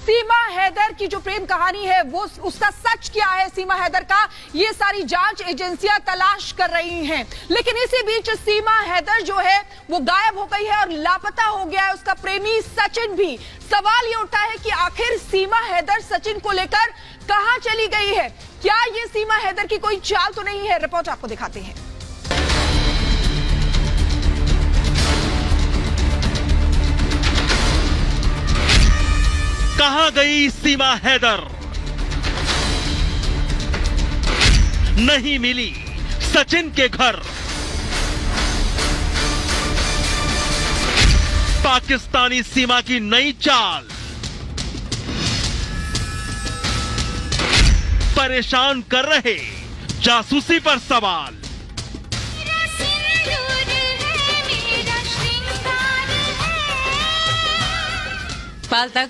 सीमा हैदर की जो प्रेम कहानी है वो उसका सच क्या है, सीमा हैदर का, ये सारी जांच एजेंसियां तलाश कर रही हैं। लेकिन इसी बीच सीमा हैदर जो है वो गायब हो गई है और लापता हो गया है उसका प्रेमी सचिन भी। सवाल ये उठा है कि आखिर सीमा हैदर सचिन को लेकर कहां चली गई है? क्या ये सीमा हैदर की कोई चाल तो नहीं है? रिपोर्ट आपको दिखाते हैं। कहां गई सीमा हैदर? नहीं मिली सचिन के घर। पाकिस्तानी सीमा की नई चाल, परेशान कर रहे जासूसी पर सवाल। पाल तक